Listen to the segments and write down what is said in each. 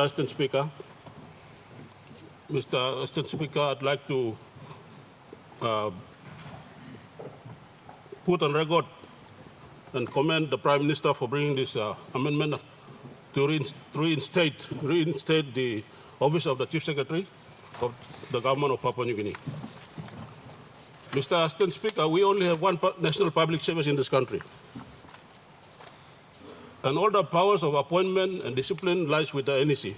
Assistant Speaker. Mr. Assistant Speaker, I'd like to put on record and commend the Prime Minister for bringing this amendment to reinstate the office of the Chief Secretary of the Government of Papua New Guinea. Mr. Assistant Speaker, we only have one national public service in this country. And all the powers of appointment and discipline lies with the NEC.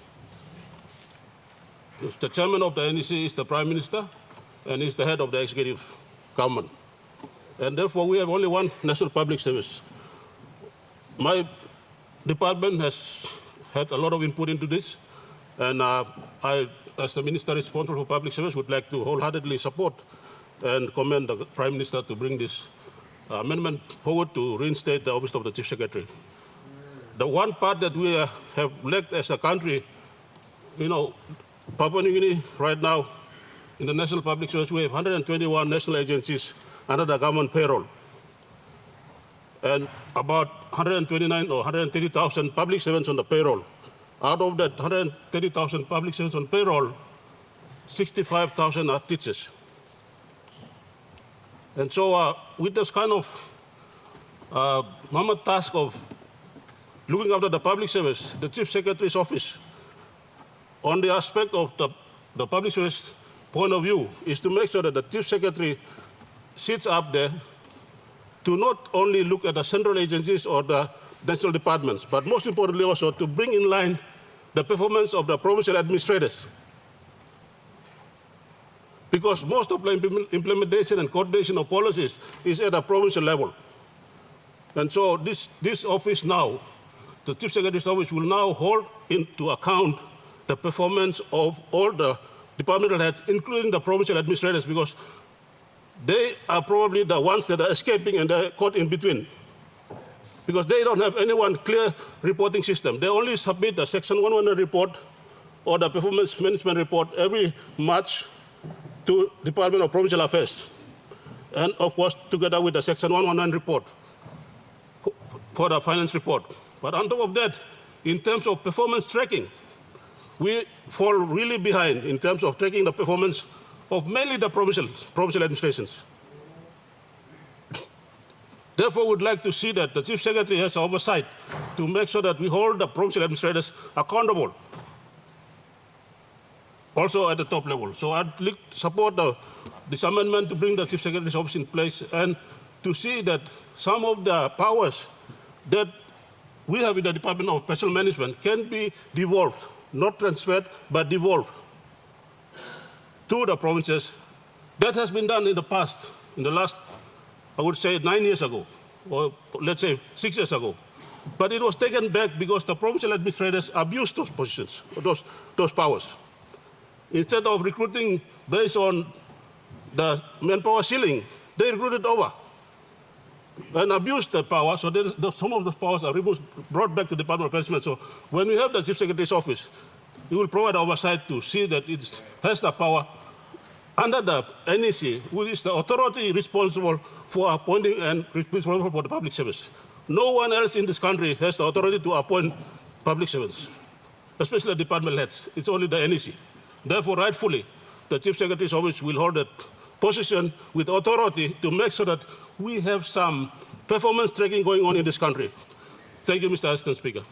The chairman of the NEC is the Prime Minister and is the head of the executive government. And therefore, we have only one national public service. My department has had a lot of input into this, and I, as the minister responsible for public service, would like to wholeheartedly support and commend the Prime Minister to bring this amendment forward to reinstate the office of the Chief Secretary. The one part that we have lacked as a country, Papua New Guinea right now, in the National Public Service, we have 121 national agencies under the government payroll, and about 129 or 130,000 public servants on the payroll. Out of that 130,000 public servants on payroll, 65,000 are teachers. And so with this kind of mammoth task of looking after the public service, the Chief Secretary's office, on the aspect of the public service point of view, is to make sure that the Chief Secretary sits up there to not only look at the central agencies or the national departments, but most importantly also to bring in line the performance of the provincial administrators. Because most of the implementation and coordination of policies is at a provincial level. And so this office now, the Chief Secretary's office, will now hold into account the performance of all the departmental heads, including the provincial administrators, because they are probably the ones that are escaping and they're caught in between. Because they don't have any one clear reporting system. They only submit the Section 119 report or the performance management report every March to Department of Provincial Affairs. And of course, together with the Section 119 report for the finance report. But on top of that, in terms of performance tracking, we fall really behind in terms of tracking the performance of mainly the provincial administrations. Therefore, we would like to see that the Chief Secretary has oversight to make sure that we hold the provincial administrators accountable, also at the top level. So I'd like to support this amendment to bring the Chief Secretary's office in place and to see that some of the powers that we have in the Department of Special Management can be devolved, not transferred, but devolved to the provinces. That has been done in the past, in the last, I would say, 9 years ago, or let's say 6 years ago. But it was taken back because the provincial administrators abused those positions, those powers. Instead of recruiting based on the manpower ceiling, they recruited over and abused the power, so some of those powers are removed, brought back to the Department of Management. So when we have the Chief Secretary's office, it will provide oversight to see that it has the power under the NEC, which is the authority responsible for appointing and responsible for the public service. No one else in this country has the authority to appoint public servants, especially department heads. It's only the NEC. Therefore, rightfully, the Chief Secretary's office will hold that position with authority to make sure that we have some performance tracking going on in this country. Thank you, Mr. Assistant Speaker.